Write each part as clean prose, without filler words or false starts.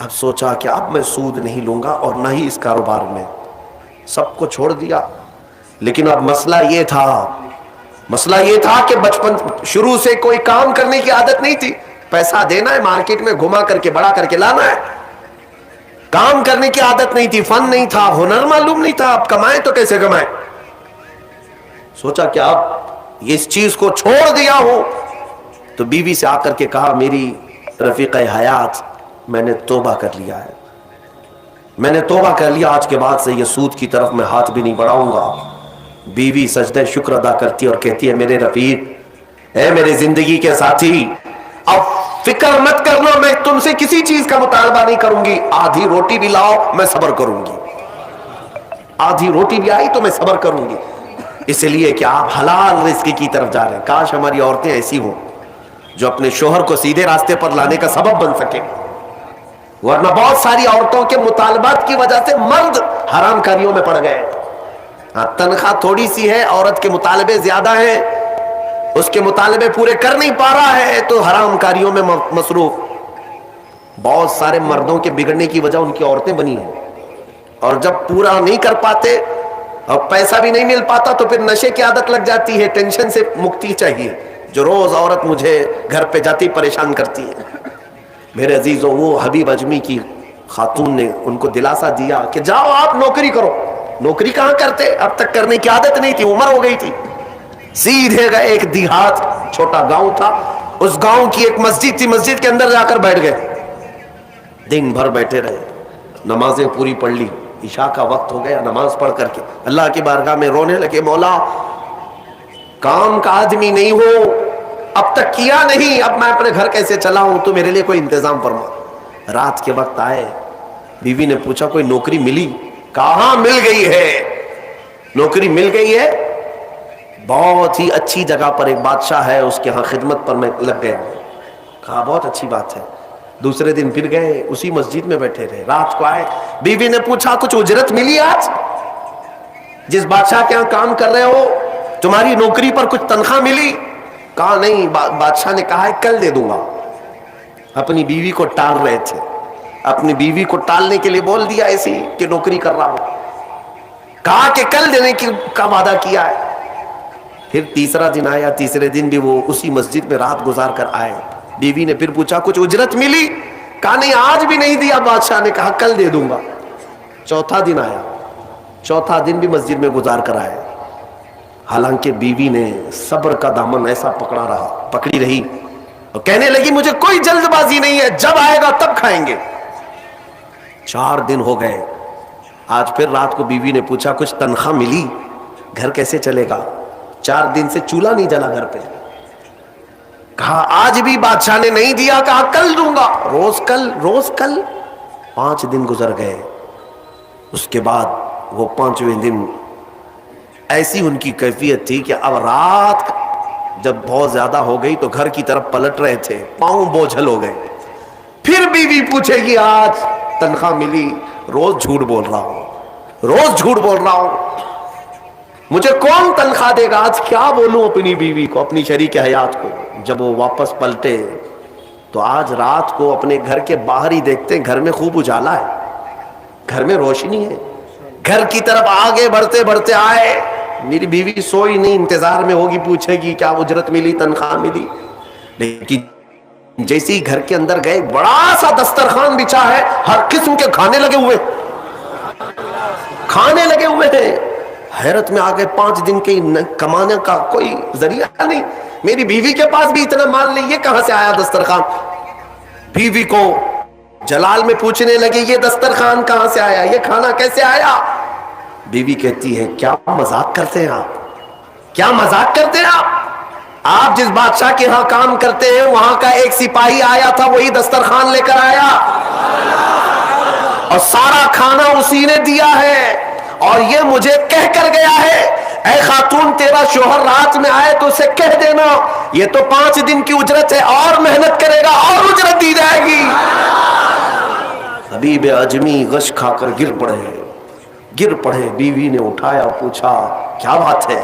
اب سوچا کہ اب میں سود نہیں لوں گا اور نہ ہی اس کاروبار میں، سب کو چھوڑ دیا. لیکن اب مسئلہ یہ تھا کہ بچپن شروع سے کوئی کام کرنے کی عادت نہیں تھی. پیسہ دینا ہے، مارکیٹ میں گھما کر کے بڑا کر کے لانا ہے. کام کرنے کی عادت نہیں تھی، فن نہیں تھا، ہنر معلوم نہیں تھا. اب کمائیں تو کیسے کمائیں؟ سوچا کہ اب اس چیز کو چھوڑ دیا ہوں. تو بیوی سے آ کر کے کہا، میری رفیق حیات، میں نے توبہ کر لیا ہے، میں نے توبہ کر لیا، آج کے بعد سے یہ سود کی طرف میں ہاتھ بھی نہیں بڑھاؤں گا. بیوی سجدہ شکر ادا کرتی اور کہتی ہے، میرے رفیق، اے میرے زندگی کے ساتھی، اب فکر مت کرنا، میں تم سے کسی چیز کا مطالبہ نہیں کروں گی. آدھی روٹی بھی لاؤ میں صبر کروں گی، آدھی روٹی بھی آئی تو میں صبر کروں گی، اس لیے کہ آپ حلال رزق کی طرف جا رہے ہیں. کاش ہماری عورتیں ایسی ہوں جو اپنے شوہر کو سیدھے راستے پر لانے کا سبب بن سکے. ورنہ بہت ساری عورتوں کے مطالبات کی وجہ سے مرد حرام کاریوں میں پڑ گئے. تنخواہ تھوڑی سی ہے، عورت کے مطالبے زیادہ ہیں، اس کے مطالبے پورے کر نہیں پا رہا ہے تو حرام کاریوں میں مصروف. بہت سارے مردوں کے بگڑنے کی وجہ ان کی عورتیں بنی ہیں، اور جب پورا نہیں کر پاتے اور پیسہ بھی نہیں مل پاتا تو پھر نشے کی عادت لگ جاتی ہے. ٹینشن سے مکتی چاہیے. جو روز عورت مجھے گھر پہ جاتی پریشان کرتی ہے. میرے عزیزوں، وہ حبیب اجمی کی خاتون نے ان کو دلاسا دیا کہ جاؤ آپ نوکری کرو. نوکری کہاں کرتے؟ اب تک کرنے کی عادت نہیں تھی، عمر ہو گئی تھی. سیدھے گئے، ایک دیہات چھوٹا گاؤں تھا، اس گاؤں کی ایک مسجد تھی، مسجد کے اندر جا کر بیٹھ گئے. دن بھر بیٹھے رہے، نمازیں پوری پڑھ لی. عشاء کا وقت ہو گیا، نماز پڑھ کر کے اللہ کی بارگاہ میں رونے لگے، مولا کام کا آدمی نہیں ہو، اب تک کیا نہیں، اب میں اپنے گھر کیسے چلاؤں، تو میرے لیے کوئی انتظام فرما. رات کے وقت آئے، بیوی نے پوچھا کوئی نوکری ملی؟ کہاں مل گئی ہے، نوکری مل گئی ہے، بہت ہی اچھی جگہ پر ایک بادشاہ ہے، اس کے ہاں خدمت پر میں لگ گیا. کہا بہت اچھی بات ہے. دوسرے دن پھر گئے، اسی مسجد میں بیٹھے رہے. رات کو آئے، بیوی نے پوچھا کچھ اجرت ملی آج؟ جس بادشاہ کے ہاں کام کر رہے ہو تمہاری نوکری پر کچھ تنخواہ ملی؟ کہا نہیں، بادشاہ نے کہا ہے کل دے دوں گا. اپنی بیوی کو ٹال رہے تھے، اپنی بیوی کو ٹالنے کے لیے بول دیا ایسی کہ نوکری کر رہا ہوں. کہا کہ کل دینے کا وعدہ کیا ہے. پھر تیسرا دن آیا، تیسرے دن بھی وہ اسی مسجد میں رات گزار کر آئے. بیوی نے پھر پوچھا کچھ اجرت ملی؟ کہا نہیں آج بھی نہیں دیا. بادشاہ نے کہا کل دے دوں گا. چوتھا دن آیا، چوتھا دن بھی مسجد میں گزار کر آئے. حالانکہ بیوی نے صبر کا دامن ایسا پکڑی رہی اور کہنے لگی مجھے کوئی جلد بازی نہیں ہے، جب آئے گا تب کھائیں گے. 4 دن ہو گئے. آج پھر رات کو بیوی نے پوچھا کچھ تنخواہ ملی؟ گھر کیسے چلے گا، 4 دن سے چولہا نہیں جلا گھر پہ. کہا آج بھی بادشاہ نے نہیں دیا. کہا کل دوں گا. روز کل 5 دن گزر گئے. اس کے بعد وہ 5ویں دن ایسی ان کی کیفیت تھی کہ اب رات جب بہت زیادہ ہو گئی تو گھر کی طرف پلٹ رہے تھے، پاؤں بوجھل ہو گئے. پھر بیوی پوچھے گی آج تنخواہ ملی؟ روز جھوٹ بول رہا ہوں، مجھے کون تنخواہ دے گا؟ آج کیا بولوں اپنی بیوی کو، اپنی شریک حیات کو. جب وہ واپس پلٹے تو آج رات کو اپنے گھر کے باہر ہی دیکھتے ہیں گھر میں خوب اجالا ہے، گھر میں روشنی ہے. گھر کی طرف آگے بڑھتے بڑھتے آئے. میری بیوی سوئی نہیں، انتظار میں ہوگی، پوچھے گی کیا اجرت ملی، تنخواہ ملی. لیکن جیسے ہی گھر کے اندر گئے، بڑا سا دسترخوان بچھا ہے، ہر قسم کے کھانے لگے ہوئے ہیں. حیرت میں آ گئے. 5 دن کے کمانے کا کوئی ذریعہ نہیں. میری بیوی کے پاس بھی اتنا مال نہیں، یہ کہاں سے آیا دسترخوان؟ بیوی کو جلال میں پوچھنے لگے یہ دسترخوان کہاں سے آیا، یہ کھانا کیسے آیا؟ بیوی کہتی ہے کیا مذاق کرتے ہیں آپ؟ آپ جس بادشاہ کے ہاں کام کرتے ہیں وہاں کا ایک سپاہی آیا تھا، وہی دسترخوان لے کر آیا اور سارا کھانا اسی نے دیا ہے، اور یہ مجھے کہہ کر گیا ہے اے خاتون تیرا شوہر رات میں آئے تو اسے کہہ دینا یہ تو 5 دن کی اجرت ہے، اور محنت کرے گا اور اجرت دی جائے گی. حبیب اجمی غش کھا کر گر پڑے. بیوی نے اٹھایا، پوچھا کیا بات ہے،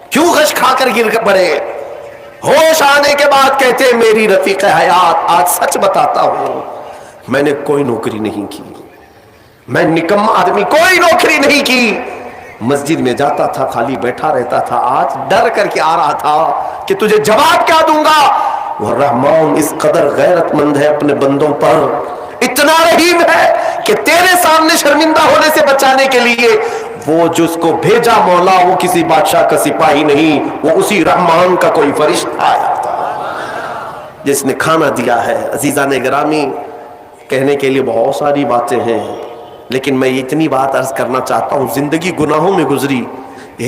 کیوں غش کھا کر گر پڑے؟ ہوش آنے کے بعد کہتے میری رفیق حیات آج سچ بتاتا ہوں، میں نے کوئی نوکری نہیں کی, میں نکما آدمی, کوئی نوکری نہیں کی, مسجد میں جاتا تھا خالی بیٹھا رہتا تھا. آج ڈر کر کے آ رہا تھا کہ تجھے جواب کیا دوں گا. وہ رحمان اس قدر غیرت مند ہے اپنے بندوں پر, اتنا رحیم ہے کہ تیرے سامنے شرمندہ ہونے سے بچانے کے لیے وہ جس کو بھیجا مولا وہ کسی بادشاہ کا سپاہی نہیں, وہ اسی رحمان کا کوئی فرشتہ آیا تھا جس نے کھانا دیا ہے. عزیزان گرامی, کہنے کے لیے بہت ساری باتیں ہیں, لیکن میں اتنی بات عرض کرنا چاہتا ہوں. زندگی گناہوں میں گزری,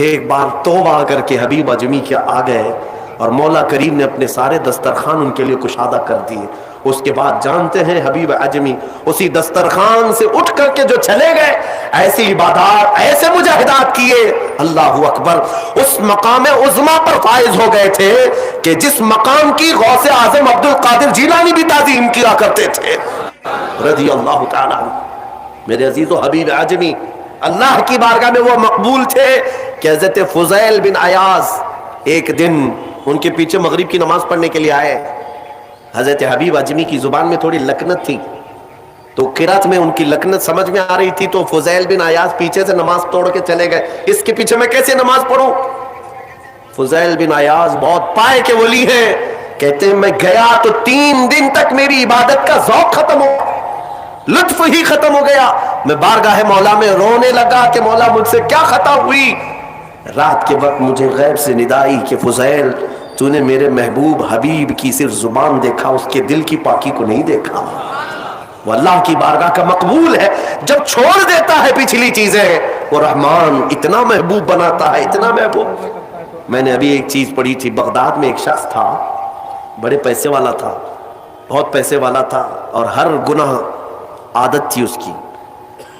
ایک بار توبہ کر کے حبیب اجمی کے آ گئے اور مولا کریم نے اپنے سارے دسترخوان ان کے لیے کشادہ کر دیے. اس کے بعد جانتے ہیں حبیب اجمی اسی دسترخوان سے اٹھ کر کے جو چلے گئے, ایسی عبادات, ایسے مجاہدات کیے, اللہ اکبر, اس مقام عظما پر فائز ہو گئے تھے کہ جس مقام کی غوث اعظم عبد القادر جیلانی بھی تعظیم کیا کرتے تھے رضی اللہ تعالیٰ. میرے عزیز و حبیب اعجمی اللہ کی بارگاہ میں وہ مقبول تھے کہ حضرت فضیل بن عیاض ایک دن ان کے پیچھے مغرب کی نماز پڑھنے کے لیے آئے. حضرت حبیب اعجمی کی زبان میں تھوڑی لکنت تھی, تو قرات میں ان کی لکنت سمجھ میں آ رہی تھی, تو فضیل بن عیاض پیچھے سے نماز توڑ کے چلے گئے. اس کے پیچھے میں کیسے نماز پڑھوں؟ فضیل بن عیاض بہت پائے کے ولی ہیں, کہتے ہیں میں گیا تو 3 دن تک میری عبادت کا ذوق ختم ہو, لطف ہی ختم ہو گیا. میں بارگاہ مولا میں رونے لگا کہ مولا مجھ سے کیا خطا ہوئی. رات کے وقت مجھے غیب سے ندا آئی کہ فضیل تو نے میرے محبوب حبیب کی صرف زبان دیکھا, اس کے دل کی پاکی کو نہیں دیکھا. وہ اللہ کی بارگاہ کا مقبول ہے, جب چھوڑ دیتا ہے پچھلی چیزیں وہ رحمان اتنا محبوب بناتا ہے, اتنا محبوب. میں نے ابھی ایک چیز پڑھی تھی, بغداد میں ایک شخص تھا, بڑے پیسے والا تھا, بہت پیسے والا تھا, اور ہر گناہ عادت تھی اس کی.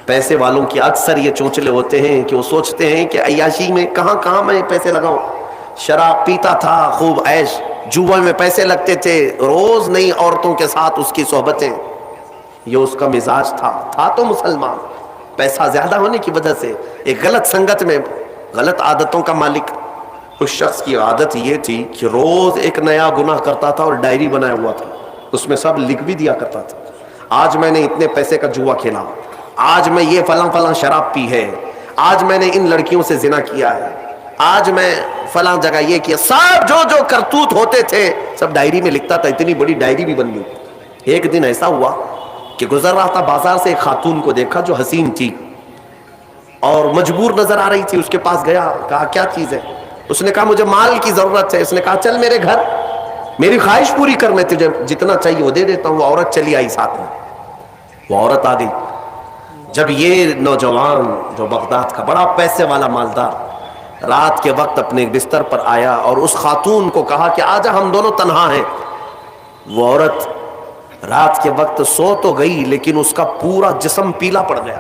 پیسے والوں کی اکثر یہ چونچلے ہوتے ہیں کہ وہ سوچتے ہیں کہ عیاشی میں کہاں میں پیسے لگاؤں. شراب پیتا تھا, خوب عیش, جوا میں پیسے لگتے تھے, روز نئی عورتوں کے ساتھ اس کی صحبتیں, یہ اس کا مزاج تھا تو مسلمان, پیسہ زیادہ ہونے کی وجہ سے ایک غلط سنگت میں غلط عادتوں کا مالک. اس شخص کی عادت یہ تھی کہ روز ایک نیا گناہ کرتا تھا اور ڈائری بنایا ہوا تھا, اس میں سب لکھ بھی دیا کرتا تھا. آج میں نے اتنے پیسے کا جوا کھیلا, آج میں یہ فلاں شراب پی ہے, آج میں نے ان لڑکیوں سے زنا کیا ہے, آج میں فلاں جگہ یہ کیا. سب جو کرتوت ہوتے تھے سب ڈائری میں لکھتا تھا. اتنی بڑی ڈائری بھی بن گئی. ایک دن ایسا ہوا کہ گزر رہا تھا بازار سے, ایک خاتون کو دیکھا جو حسین تھی اور مجبور نظر آ رہی تھی. اس کے پاس گیا, کہا کیا چیز ہے؟ اس نے کہا مجھے مال کی ضرورت ہے. اس نے کہا چل میرے گھر, میری خواہش پوری کر, میں تجھے جتنا چاہیے وہ دے دیتا ہوں. وہ عورت چلی آئی ساتھ میں, وہ عورت آ گئی. جب یہ نوجوان جو بغداد کا بڑا پیسے والا مالدار رات کے وقت اپنے بستر پر آیا اور اس خاتون کو کہا کہ آجا ہم دونوں تنہا ہیں, وہ عورت رات کے وقت سو تو گئی لیکن اس کا پورا جسم پیلا پڑ گیا,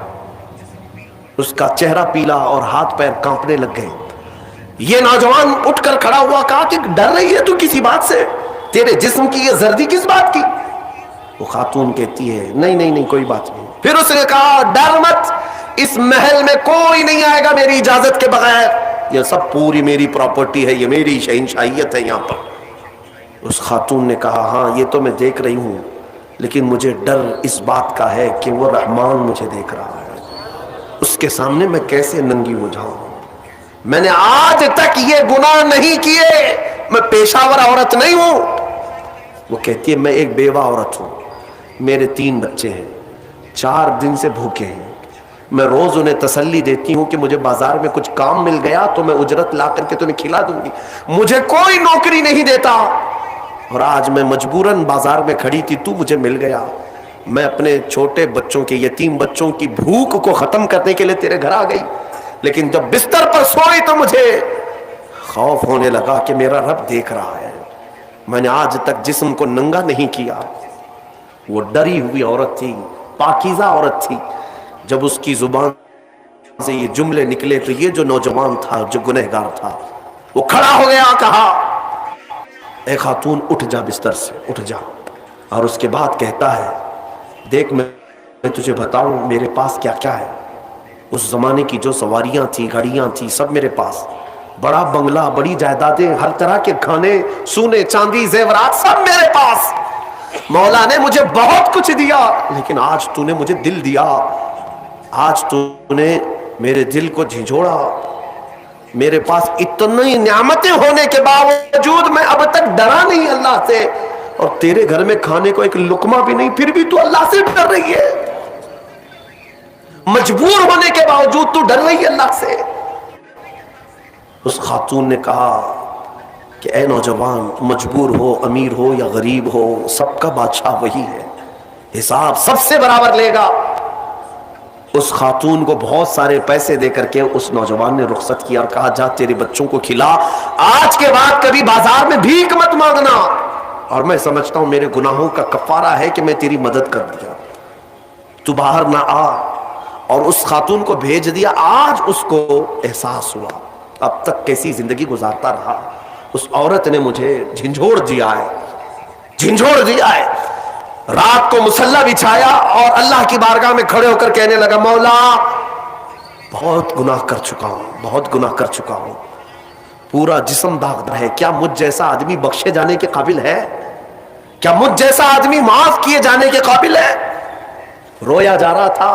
اس کا چہرہ پیلا اور ہاتھ پیر کانپنے لگ گئے. یہ نوجوان اٹھ کر کھڑا ہوا, کہا کہ ڈر رہی ہے تو کسی بات سے, تیرے جسم کی یہ زردی کس بات کی؟ وہ خاتون کہتی ہے نہیں کوئی بات نہیں. پھر اس نے کہا ڈر مت, اس محل میں کوئی نہیں آئے گا میری اجازت کے بغیر, یہ سب پوری میری پراپرٹی ہے, یہ میری شہنشاہیت ہے یہاں پر. اس خاتون نے کہا ہاں یہ تو میں دیکھ رہی ہوں, لیکن مجھے ڈر اس بات کا ہے کہ وہ رحمان مجھے دیکھ رہا ہے, اس کے سامنے میں کیسے ننگی ہو جاؤں. میں نے آج تک یہ گناہ نہیں کیے, میں پیشہ ور عورت نہیں ہوں. وہ کہتی ہے میں ایک بیوہ عورت ہوں, میرے 3 بچے ہیں, 4 دن سے بھوکے ہیں. میں روز انہیں تسلی دیتی ہوں کہ مجھے بازار میں کچھ کام مل گیا تو میں اجرت لا کر کے تمہیں کھلا دوں گی. مجھے کوئی نوکری نہیں دیتا, اور آج میں مجبوراً بازار میں کھڑی تھی, تو مجھے مل گیا. میں اپنے چھوٹے بچوں کے, یتیم بچوں کی بھوک کو ختم کرنے کے لیے تیرے گھر آ گئی, لیکن جب بستر پر سوئی تو مجھے خوف ہونے لگا کہ میرا رب دیکھ رہا ہے. میں نے آج تک جسم کو ننگا نہیں کیا. وہ ڈری ہوئی عورت تھی, پاکیزہ عورت تھی. جب اس کی زبان سے یہ جملے نکلے تو یہ جو نوجوان تھا, جو گنہگار تھا, وہ کھڑا ہو گیا, کہا اے خاتون اٹھ جا, بستر سے اٹھ جا. اور اس کے بعد کہتا ہے دیکھ میں تجھے بتاؤں میرے پاس کیا کیا ہے. اس زمانے کی جو سواریاں تھی, گھڑیاں تھی, سب میرے پاس, بڑا بنگلہ, بڑی جائیدادیں, ہر طرح کے کھانے, سونے چاندی زیورات, سب میرے پاس. مولا نے مجھے بہت کچھ دیا لیکن آج تو نے مجھے دل دیا, آج تو نے میرے دل کو جھنجھوڑا. میرے پاس اتنی نعمتیں ہونے کے باوجود میں اب تک ڈرا نہیں اللہ سے, اور تیرے گھر میں کھانے کو ایک لقمہ بھی نہیں, پھر بھی تو اللہ سے ڈر رہی ہے. مجبور ہونے کے باوجود تو ڈر رہی ہے اللہ سے. اس خاتون نے کہا کہ اے نوجوان, مجبور ہو, امیر ہو یا غریب ہو, سب کا بادشاہ وہی ہے, حساب سب سے برابر لے گا. اس خاتون کو بہت سارے پیسے دے کر کے اس نوجوان نے رخصت کیا اور کہا جا تیرے بچوں کو کھلا, آج کے بعد کبھی بازار میں بھیک مت مانگنا, اور میں سمجھتا ہوں میرے گناہوں کا کفارہ ہے کہ میں تیری مدد کر دیا, تو باہر نہ آ. اور اس خاتون کو بھیج دیا. آج اس کو احساس ہوا اب تک کیسی زندگی گزارتا رہا, اس عورت نے مجھے جھنجھوڑ دیا ہے, جھنجھوڑ دیا ہے. رات کو مصلی بچھایا اور اللہ کی بارگاہ میں کھڑے ہو کر کہنے لگا مولا بہت گناہ کر چکا ہوں, بہت گناہ کر چکا ہوں, پورا جسم داغدار ہے, کیا مجھ جیسا آدمی بخشے جانے کے قابل ہے؟ کیا مجھ جیسا آدمی معاف کیے جانے کے قابل ہے؟ رویا جا رہا تھا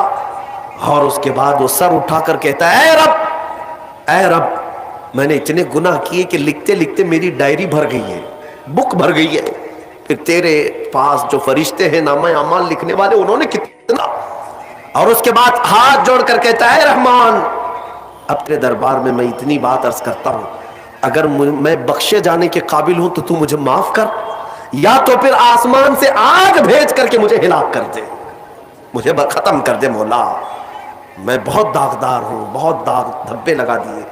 اور اس کے بعد وہ سر اٹھا کر کہتا ہے اے رب, اے رب, میں نے اتنے گناہ کیے کہ لکھتے لکھتے میری ڈائری بھر گئی ہے, بک بھر گئی ہے. پھر تیرے پاس جو فرشتے ہیں نامہ اعمال لکھنے والے, انہوں نے کتنا. اور اس کے بعد ہاتھ جوڑ کر کہتا ہے رحمان, اپنے دربار میں میں اتنی بات عرض کرتا ہوں, اگر میں بخشے جانے کے قابل ہوں تو مجھے معاف کر, یا تو پھر آسمان سے آگ بھیج کر کے مجھے ہلاک کر دے, مجھے ختم کر دے مولا, میں بہت داغدار ہوں, بہت داغ دھبے لگا دیے.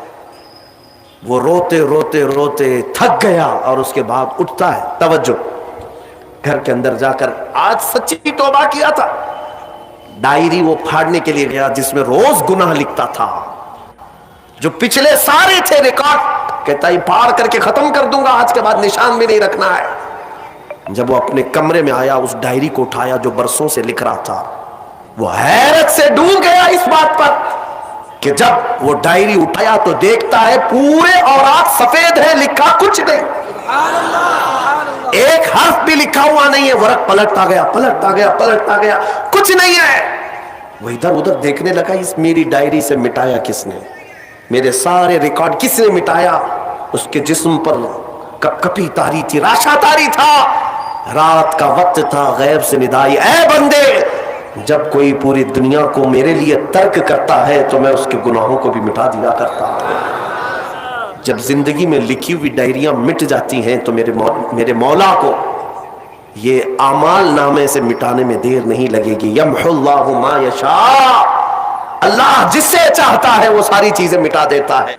وہ روتے روتے روتے تھک گیا اور اس کے بعد اٹھتا ہے. توجہ, گھر کے اندر جا کر آج سچی توبہ کیا تھا. ڈائری وہ پھاڑنے کے لیے گیا جس میں روز گناہ لکھتا تھا, جو پچھلے سارے تھے ریکارڈ, کہتا ہے پھاڑ کر کے ختم کر دوں گا, آج کے بعد نشان بھی نہیں رکھنا ہے. جب وہ اپنے کمرے میں آیا, اس ڈائری کو اٹھایا جو برسوں سے لکھ رہا تھا, وہ حیرت سے ڈوب گیا اس بات پر کہ جب وہ ڈائری اٹھایا تو دیکھتا ہے پورے اوراق سفید ہے, لکھا کچھ نہیں, ایک حرف بھی لکھا ہوا نہیں ہے. ورق پلٹتا گیا, پلٹتا گیا, پلٹتا گیا, کچھ نہیں ہے. وہ ادھر ادھر دیکھنے لگا, اس میری ڈائری سے مٹایا کس نے, میرے سارے ریکارڈ کس نے مٹایا. اس کے جسم پر کپ کپی تاری تھی, راشا تاری تھا. رات کا وقت تھا, غیب سے ندائی, اے بندے, جب کوئی پوری دنیا کو میرے لیے ترک کرتا ہے تو میں اس کے گناہوں کو بھی مٹا دیا کرتا ہوں. جب زندگی میں لکھی ہوئی ڈائریاں مٹ جاتی ہیں تو میرے مولا کو یہ اعمال نامے سے مٹانے میں دیر نہیں لگے گی. یمحو اللہ ما یشاء, اللہ جس سے چاہتا ہے وہ ساری چیزیں مٹا دیتا ہے.